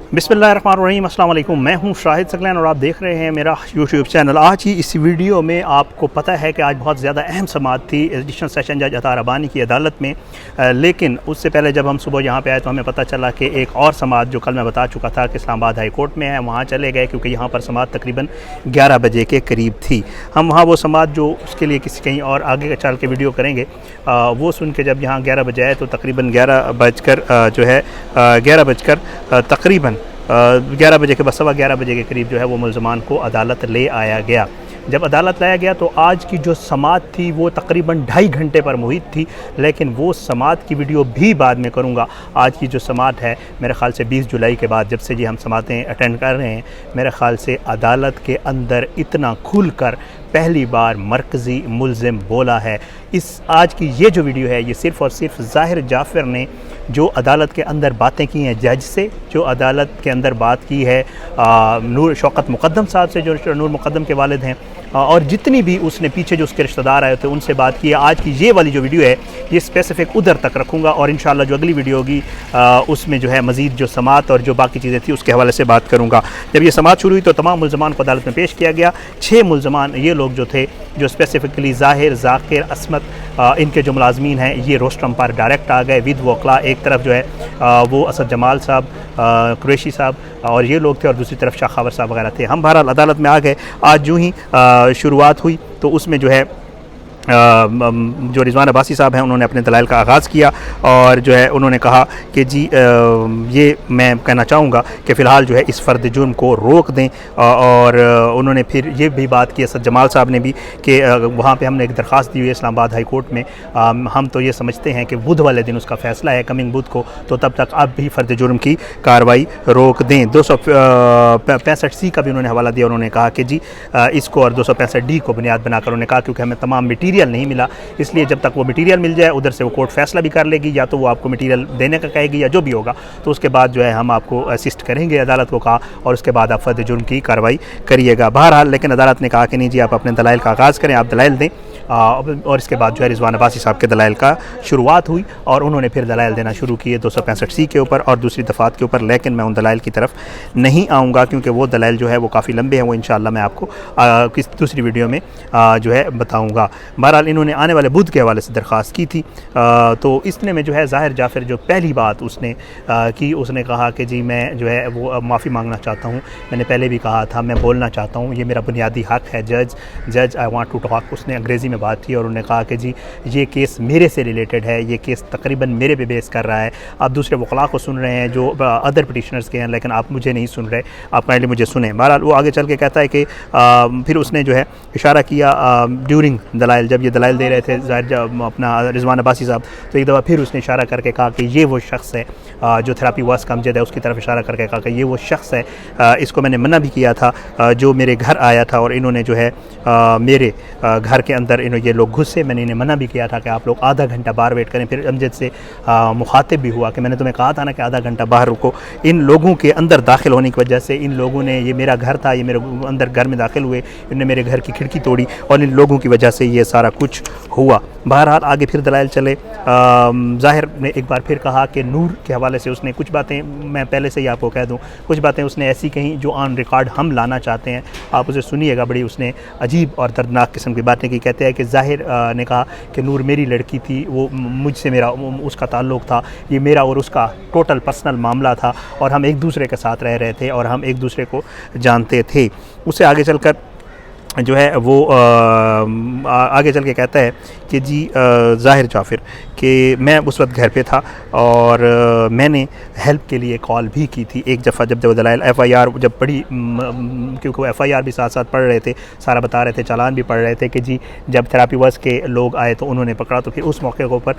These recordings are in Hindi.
बिस्मिल्लाहिर्रहमानिर्रहीम, अस्सलाम वालेकुम। मैं हूं शाहिद सकलैन और आप देख रहे हैं मेरा यूट्यूब चैनल। आज ही इस वीडियो में आपको पता है कि आज बहुत ज़्यादा अहम समाअत थी एडिशनल सेशन जज अता रबानी की अदालत में, लेकिन उससे पहले जब हम सुबह यहाँ पे आए तो हमें पता चला कि एक और समाअत जो कल मैं बता चुका था कि इस्लामाबाद हाई कोर्ट में है, वहाँ चले गए क्योंकि यहाँ पर समाअत तकरीबन 11 बजे के करीब थी। हम वहाँ वो समाअत जो उसके लिए किसी कहीं और आगे चल के वीडियो करेंगे वो सुन के जब यहाँ 11 बजे आए तो तकरीबन 11 बजकर तकरीबन 11 बजे के बस 11:15 बजे के करीब जो है वो मुल्ज़मान को अदालत ले आया गया। जब अदालत लाया गया तो आज की जो समाअत थी वो तकरीबन 2.5 घंटे पर मुहित थी, लेकिन वो समाअत की वीडियो भी बाद में करूँगा। आज की जो समाअत है मेरे ख़्याल से 20 जुलाई के बाद जब से ये हम समाअतें अटेंड कर रहे हैं, मेरे ख़्याल से अदालत के अंदर इतना खुल कर पहली बार मरकज़ी मुल्ज़िम बोला है। इस आज की ये जो वीडियो है ये सिर्फ़ और सिर्फ ज़ाहिर जाफ़र ने जो अदालत के अंदर बातें की हैं जज से, जो अदालत के अंदर बात की है नूर शौकत मुक़द्दम साहब से, जो नूर मुक़द्दम के वालिद हैं, और जितनी भी उसने पीछे जो उसके रिश्तेदार आए थे उनसे बात की है। आज की ये वाली जो वीडियो है ये स्पेसिफ़िक उधर तक रखूँगा और इंशाअल्लाह जो अगली वीडियो होगी उसमें जो है मज़ीद जो समाअत और जो बाकी चीज़ें थी उसके हवाले से बात करूँगा। जब ये समाअत शुरू हुई तो तमाम मुल्ज़मान को अदालत में पेश किया गया। 6 मुल्ज़मान ये लोग जो थे जो स्पेसिफ़िकली ज़ाहिर, ज़ाकिर, असमत, इनके जो मुलाज़मीन हैं ये रोस्टम पर डायरेक्ट आ गए विद वकला। एक तरफ जो है वो असद जमाल साहब, कुरैशी साहब और ये लोग थे, और दूसरी तरफ शाह खावर साहब वगैरह थे। हम बहरहाल अदालत में आ गए। आज जो ही शुरुआत हुई तो उसमें जो है जो रिजवान अब्बासी साहब हैं उन्होंने अपने दलाइल का आगाज़ किया और जो है उन्होंने कहा कि जी ये मैं कहना चाहूँगा कि फ़िलहाल जो है इस फ़र्द जुर्म को रोक दें, और उन्होंने फिर ये भी बात की असद जमाल साहब ने भी कि वहाँ पे हमने एक दरख्वास्त दी हुई है इस्लामाबाद हाई कोर्ट में, हम तो ये समझते हैं कि बुध वाले दिन उसका फ़ैसला है, कमिंग बुध को, तो तब तक अब भी फ़र्द जुर्म की कार्रवाई रोक दें। 265C का भी उन्होंने हवाला दिया। उन्होंने कहा कि जी इसको और 265D को बुनियाद बनाकर उन्होंने कहा क्योंकि हमें तमाम मटीरियल नहीं मिला, इसलिए जब तक वो मटेरियल मिल जाए उधर से वो कोर्ट फैसला भी कर लेगी, या तो वो आपको मटेरियल देने का कहेगी या जो भी होगा, तो उसके बाद जो है हम आपको असिस्ट करेंगे, अदालत को कहा, और उसके बाद आप फर्द जुर्म की कार्रवाई करिएगा। बहरहाल लेकिन अदालत ने कहा कि नहीं जी आप अपने दलाइल का आगाज़ करें, आप दलाइल दें, और इसके बाद जो है रिजवान अब्बासी साहब के दलाइल का शुरुआत हुई और उन्होंने फिर दलाइल देना शुरू किए 265C के ऊपर और दूसरी दफ़ात के ऊपर। लेकिन मैं उन दलाइल की तरफ नहीं आऊँगा क्योंकि वो दलाइल जो है वो काफ़ी लंबे हैं, वो इंशाअल्लाह मैं आपको किस दूसरी वीडियो में जो है बताऊँगा। बहरहाल इन्होंने आने वाले बुध के हवाले से दरख्वास्त की थी, तो इसने में जो है ज़ाहिर जाफ़र जो पहली बात उसने की, उसने कहा कि जी मैं जो है वो माफ़ी मांगना चाहता हूँ, मैंने पहले भी कहा था मैं बोलना चाहता हूँ, ये मेरा बुनियादी हक़ है, जज आई वांट टू टॉक। उसने अंग्रेज़ी में बात की और उन्होंने कहा कि जी ये केस मेरे से रिलेटेड है, ये केस तकरीबन मेरे पे बेस कर रहा है, आप दूसरे वकला को सुन रहे हैं जो अदर पिटिशनर्स के हैं, लेकिन आप मुझे नहीं सुन रहे, आप काइंडली मुझे सुने। बहरहाल वो आगे चल के कहता है कि फिर उसने जो है इशारा किया ड्यूरिंग दलाइल, जब ये दलाइल दे रहे थे अपना रिजवान अब्बासी साहब, तो एक दफ़ा फिर उसने इशारा करके कहा कि ये वो शख्स है जो थेरापी वर्स का अमजद है, उसकी तरफ इशारा करके कहा कि ये वो शख्स है, इसको मैंने मना भी किया था, जो मेरे घर आया था और इन्होंने जो है मेरे घर के अंदर ये लोग घुसे, मैंने इन्हें मना भी किया था कि आप लोग आधा घंटा बाहर वेट करें। फिर अमजद से मुखातिब भी हुआ कि मैंने तुम्हें कहा था ना कि आधा घंटा बाहर रुको। इन लोगों के अंदर दाखिल होने की वजह से इन लोगों ने, ये मेरा घर था, ये मेरे अंदर घर में दाखिल हुए, इन्होंने मेरे घर की खिड़की तोड़ी और इन लोगों की वजह से ये सारा कुछ हुआ। बहरहाल आगे फिर दलाइल चले। ज़ाहिर ने एक बार फिर कहा कि नूर के हवाले से उसने कुछ बातें, मैं पहले से ही आपको कह दूं, कुछ बातें उसने ऐसी कहीं जो ऑन रिकॉर्ड हम लाना चाहते हैं, आप उसे सुनिएगा। बड़ी उसने अजीब और दर्दनाक किस्म की बातें की। कहते हैं कि ज़ाहिर ने कहा कि नूर मेरी लड़की थी, वो मुझसे मेरा उसका ताल्लुक़ था, ये मेरा और उसका टोटल पर्सनल मामला था और हम एक दूसरे के साथ रह रहे थे और हम एक दूसरे को जानते थे। उससे आगे चलकर जो है वो आगे चल के कहता है कि जी ज़ाहिर जाफ़िर कि मैं उस वक्त घर पे था और मैंने हेल्प के लिए कॉल भी की थी एक दफ़ा, जब दलाइल FIR जब पढ़ी, क्योंकि वो FIR भी साथ साथ पढ़ रहे थे, सारा बता रहे थे, चालान भी पढ़ रहे थे कि जी जब थेरापी वर्स के लोग आए तो उन्होंने पकड़ा, तो फिर उस मौके के ऊपर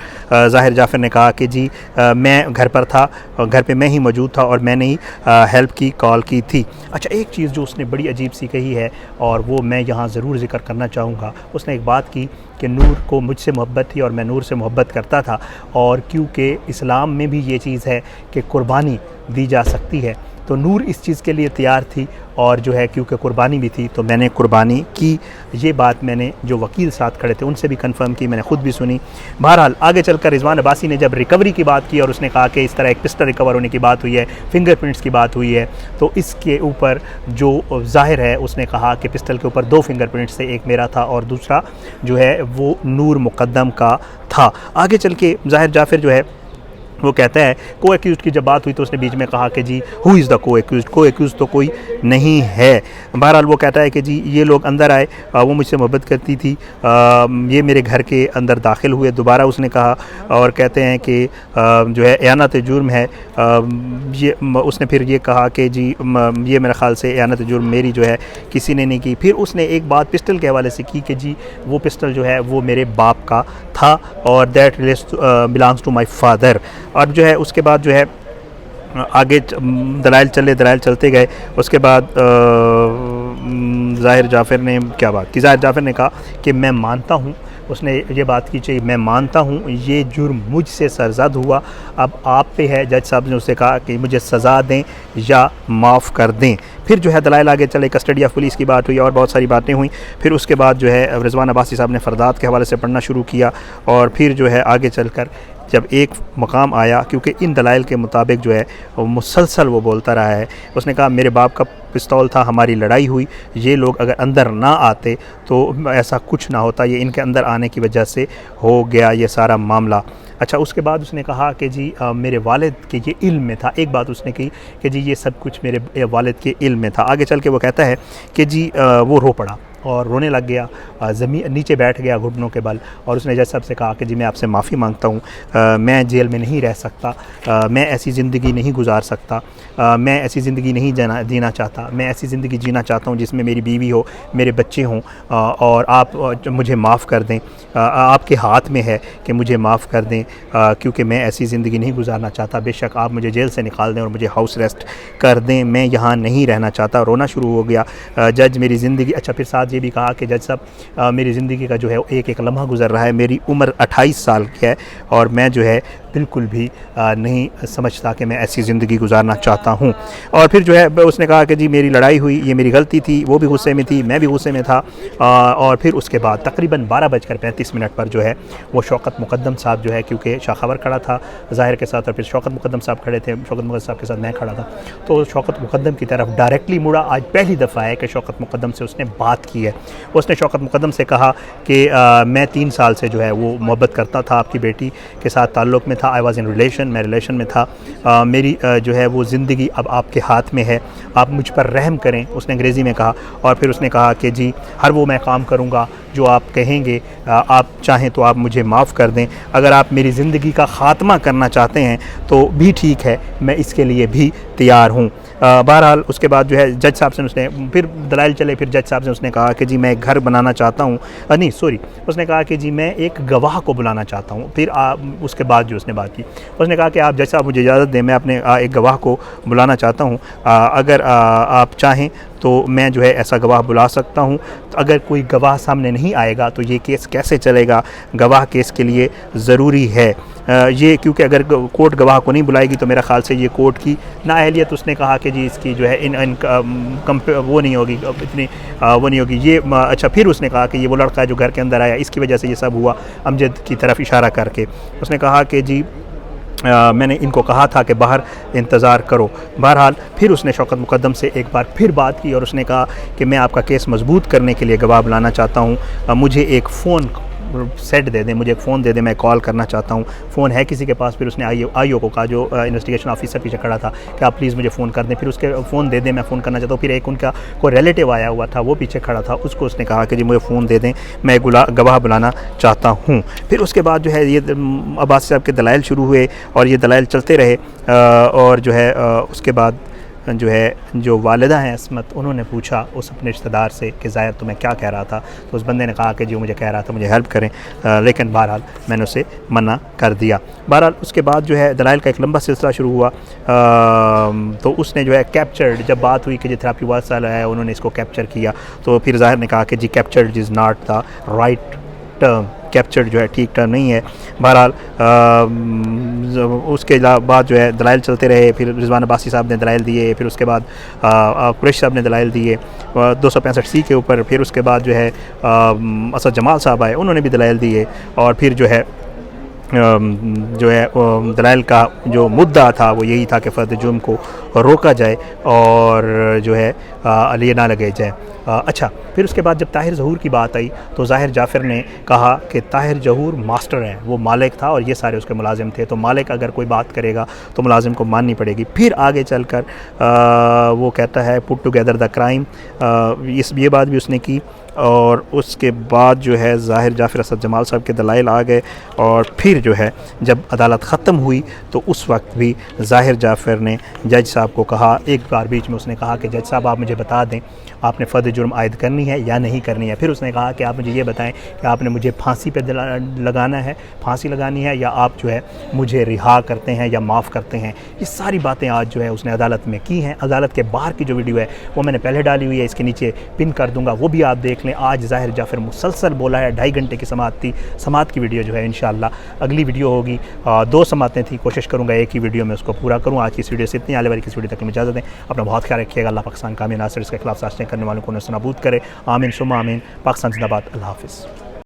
ज़ाहिर जाफ़िर ने कहा कि जी मैं घर पर था, घर पर मैं ही मौजूद था और मैंने ही हेल्प की कॉल की थी। अच्छा, एक चीज़ जो उसने बड़ी अजीब सी कही है और वो मैं यहाँ ज़रूर ज़िक्र करना चाहूँगा, उसने एक बात की कि नूर को मुझसे मोहब्बत थी और मैं नूर से मोहब्बत करता था, और क्योंकि इस्लाम में भी ये चीज़ है कि कुर्बानी दी जा सकती है, तो नूर इस चीज़ के लिए तैयार थी और जो है क्योंकि कुर्बानी भी थी तो मैंने कुर्बानी की। ये बात मैंने जो वकील साथ खड़े थे उनसे भी कंफर्म की, मैंने ख़ुद भी सुनी। बहरहाल आगे चलकर रिजवान अब्बासी ने जब रिकवरी की बात की और उसने कहा कि इस तरह एक पिस्टल रिकवर होने की बात हुई है, फिंगरप्रिंट्स की बात हुई है, तो इसके ऊपर जो ज़ाहिर है उसने कहा कि पिस्टल के ऊपर 2 फिंगरप्रिंट्स थे, एक मेरा था और दूसरा जो है वो नूर मुक़द्दम का था। आगे चल के ज़ाहिर जाफ़िर जो है वो कहता है को एक्यूज़ की जब बात हुई तो उसने बीच में कहा कि जी हु इज़ द को एक्यूज़ तो कोई नहीं है। बहरहाल वो कहता है कि जी ये लोग अंदर आए, वो मुझसे मोहब्बत करती थी, ये मेरे घर के अंदर दाखिल हुए। दोबारा उसने कहा और कहते हैं कि जो है एयानत जुर्म है, ये उसने फिर ये कहा कि जी ये मेरे ख़्याल से एयानत जुर्म मेरी जो है किसी ने नहीं की। फिर उसने एक बात पिस्टल के हवाले से की कि जी वो पिस्टल जो है वो मेरे बाप का था और that belongs to my father. और जो है उसके बाद जो है आगे दलाइल चलते गए। उसके बाद ज़ाहिर जाफ़िर ने क्या बात की, ज़ाहिर जाफ़िर ने कहा कि मैं मानता हूँ, उसने ये बात की चाहिए, मैं मानता हूँ ये जुर्म मुझसे सरज़द हुआ, अब आप पे है। जज साहब ने उससे कहा कि मुझे सज़ा दें या माफ़ कर दें। फिर जो है दलाइल आगे चले, कस्टडी ऑफ पुलिस की बात हुई और बहुत सारी बातें हुई। फिर उसके बाद जो है रिजवान अब्बासी साहब ने फरदात के हवाले से पढ़ना शुरू किया और फिर जो है आगे चलकर जब एक मकाम आया, क्योंकि इन दलाइल के मुताबिक जो है मुसलसल वो बोलता रहा है, उसने कहा मेरे बाप का पिस्तौल था, हमारी लड़ाई हुई, ये लोग अगर अंदर ना आते तो ऐसा कुछ ना होता, ये इनके अंदर आने की वजह से हो गया ये सारा मामला। अच्छा, उसके बाद उसने कहा कि जी मेरे वालिद के ये इल्म में था। एक बात उसने कही कि जी ये सब कुछ मेरे वालिद के इल्म में था। आगे चल के वो कहता है कि जी वो रो पड़ा और रोने लग गया, ज़मीन नीचे बैठ गया घुटनों के बल और उसने जज साहब से कहा कि जी मैं आपसे माफ़ी मांगता हूँ, मैं जेल में नहीं रह सकता, मैं ऐसी ज़िंदगी नहीं गुजार सकता, मैं ऐसी ज़िंदगी नहीं जीना चाहता, मैं ऐसी ज़िंदगी जीना चाहता हूँ जिसमें मेरी बीवी हो, मेरे बच्चे हों और आप मुझे माफ़ कर दें, आपके हाथ में है कि मुझे माफ़ कर दें, क्योंकि मैं ऐसी ज़िंदगी नहीं गुजारना चाहता। बेशक आप मुझे जेल से निकाल दें और मुझे हाउस अरेस्ट कर दें, मैं यहाँ नहीं रहना चाहता। रोना शुरू हो गया। जज मेरी ज़िंदगी, अच्छा फिर साथ ये भी कहा कि जज साहब मेरी ज़िंदगी का जो है एक एक लम्हा गुजर रहा है, मेरी उम्र 28 साल की है और मैं जो है बिल्कुल भी नहीं समझता कि मैं ऐसी ज़िंदगी गुजारना चाहता हूँ। और फिर जो है उसने कहा कि जी मेरी लड़ाई हुई, ये मेरी गलती थी, वो भी गुस्से में थी, मैं भी गुस्से में था। और फिर उसके बाद तकरीबन 12:35 पर जो है वो शौकत मुक़द्दम साहब जो है, क्योंकि शाखवर खड़ा था ज़ाहिर के साथ और फिर शौकत मुक़द्दम साहब खड़े थे, शौकत मुक़द्दम साहब के साथ मैं खड़ा था, तो शौकत मुक़द्दम की तरफ डायरेक्टली मुड़ा। आज पहली दफ़ा है कि शौकत मुक़द्दम से उसने बात की है। उसने शौकत मुक़द्दम से कहा कि मैं 3 साल से जो है वो मोहब्बत करता था, आपकी बेटी के साथ ताल्लुक़ में था, आई वॉज़ इन रिलेशन, मैं रिलेशन में था, मेरी जो है वो ज़िंदगी अब आपके हाथ में है, आप मुझ पर रहम करें, उसने अंग्रेज़ी में कहा। और फिर उसने कहा कि जी हर वो मैं काम करूँगा जो आप कहेंगे, आप चाहें तो आप मुझे माफ़ कर दें, अगर आप मेरी ज़िंदगी का ख़ात्मा करना चाहते हैं तो भी ठीक है, मैं इसके लिए भी तैयार हूँ। बहरहाल उसके बाद जो है जज साहब से उसने फिर दलाइल चले, फिर जज साहब से उसने कहा कि जी मैं एक घर बनाना चाहता हूँ, नहीं सॉरी, उसने कहा कि जी मैं एक गवाह को बुलाना चाहता हूँ। फिर उसके बाद जो उसने बात की, उसने कहा कि आप जज साहब मुझे इजाज़त दें, मैं अपने एक गवाह को बुलाना चाहता हूँ, अगर आप चाहें तो मैं जो है ऐसा गवाह बुला सकता हूँ। तो अगर कोई गवाह सामने नहीं आएगा तो ये केस कैसे चलेगा, गवाह केस के लिए ज़रूरी है ये, क्योंकि अगर कोर्ट गवाह को नहीं बुलाएगी तो मेरा ख़्याल से ये कोर्ट की नाअहलियत, उसने कहा कि जी इसकी जो है वो नहीं होगी, इतनी वो नहीं होगी ये। अच्छा, फिर उसने कहा कि ये वो लड़का है जो घर के अंदर आया, इसकी वजह से ये सब हुआ, अमजद की तरफ इशारा करके उसने कहा कि जी मैंने इनको कहा था कि बाहर इंतज़ार करो। बहरहाल फिर उसने शौकत मुक़द्दम से एक बार फिर बात की और उसने कहा कि मैं आपका केस मजबूत करने के लिए गवाह बुलाना चाहता हूँ, मुझे एक फ़ोन सेट दे दें, मुझे एक फ़ोन दे दें, मैं कॉल करना चाहता हूँ, फ़ोन है किसी के पास? फिर उसने आईओ को कहा, जो इन्वेस्टिगेशन ऑफिसर पीछे खड़ा था, कि आप प्लीज़ मुझे फ़ोन कर दें, फिर उसके फ़ोन दे दें, मैं फ़ोन करना चाहता हूँ। फिर एक उनका कोई रिलेटिव आया हुआ था, वो पीछे खड़ा था, उसको उसने कहा कि जी मुझे फ़ोन दे दें, मैं गवाह बुलाना चाहता हूँ। फिर उसके बाद जो है ये अब्बासी साहब के दलाइल शुरू हुए और ये दलाइल चलते रहे और जो है उसके बाद जो है जो वालिदा हैं असमत, उन्होंने पूछा उस अपने रिश्तेदार से कि ज़ाहिर तो मैं क्या कह रहा था, तो उस बंदे ने कहा कि जो मुझे कह रहा था मुझे हेल्प करें, लेकिन बहरहाल मैंने उसे मना कर दिया। बहरहाल उसके बाद जो है दलाइल का एक लंबा सिलसिला शुरू हुआ। तो उसने जो है कैप्चर्ड, जब बात हुई कि जो थेरेपी वाला है उन्होंने इसको कैप्चर किया, तो फिर ज़ाहिर ने कहा कि जी captured is not the right term, captured जो है ठीक टर्म नहीं है। बहरहाल उसके बाद जो है दलाइल चलते रहे, फिर रिजवान अब्बासी साहब ने दलाइल दिए, फिर उसके बाद कुरैशी साहब ने दलाइल दिए 265C के ऊपर, फिर उसके बाद जो है असद जमाल साहब आए, उन्होंने भी दलाइल दिए, और फिर जो है दलाइल का जो मुद्दा था वो यही था कि फ़र्द जुर्म को रोका जाए और जो है लिए ना लगाई जाए। अच्छा, फिर उसके बाद जब ताहिर ज़हूर की बात आई तो ज़ाहिर जाफ़र ने कहा कि ताहिर ज़हूर मास्टर है, वो मालिक था और ये सारे उसके मुलाजिम थे, तो मालिक अगर कोई बात करेगा तो मुलाजिम को माननी पड़ेगी। फिर आगे चल कर वो कहता है पुट टुगेदर द क्राइम, ये बात भी उसने की। और उसके बाद जो है ज़ाहिर जाफ़र असद जमाल साहब के दलाइल आ गए, और फिर जो है जब अदालत ख़त्म हुई तो उस वक्त भी ज़ाहिर जाफ़र ने जज साहब को कहा, एक बार बीच में उसने कहा कि जज साहब आप मुझे बता दें आपने फ़र्द जुर्म आयद करनी है या नहीं करनी है। फिर उसने कहा कि आप मुझे ये बताएं कि आपने मुझे फांसी पे लगाना है, फांसी लगानी है, या आप जो है मुझे रिहा करते हैं या माफ़ करते हैं। ये सारी बातें आज जो है उसने अदालत में की हैं। अदालत के बाहर की जो वीडियो है वो मैंने पहले डाली हुई है, इसके नीचे पिन कर दूँगा, वो भी आप देख लें। आज ज़ाहिर जाफ़र मुसलसल बोला है, 2.5 घंटे की समाअत थी। समाअत की वीडियो जो है इंशाअल्लाह अगली वीडियो होगी। 2 समाअतें थी, कोशिश करूँगा एक ही वीडियो में उसको पूरा करूँ। आज की इस वीडियो से इतनी, आने वाली किस वीडियो तक में इजाज़त दें। अपना बहुत ख्याल रखिएगा। अल्लाह पाकिस्तान कामयाब नासिर इसके खिलाफ साजिशें करने वालों को नस्नाबूद करे। आमीन सुम्मा आमीन। पाकिस्तान जिंदाबाद। अल्लाह हाफ़िज़।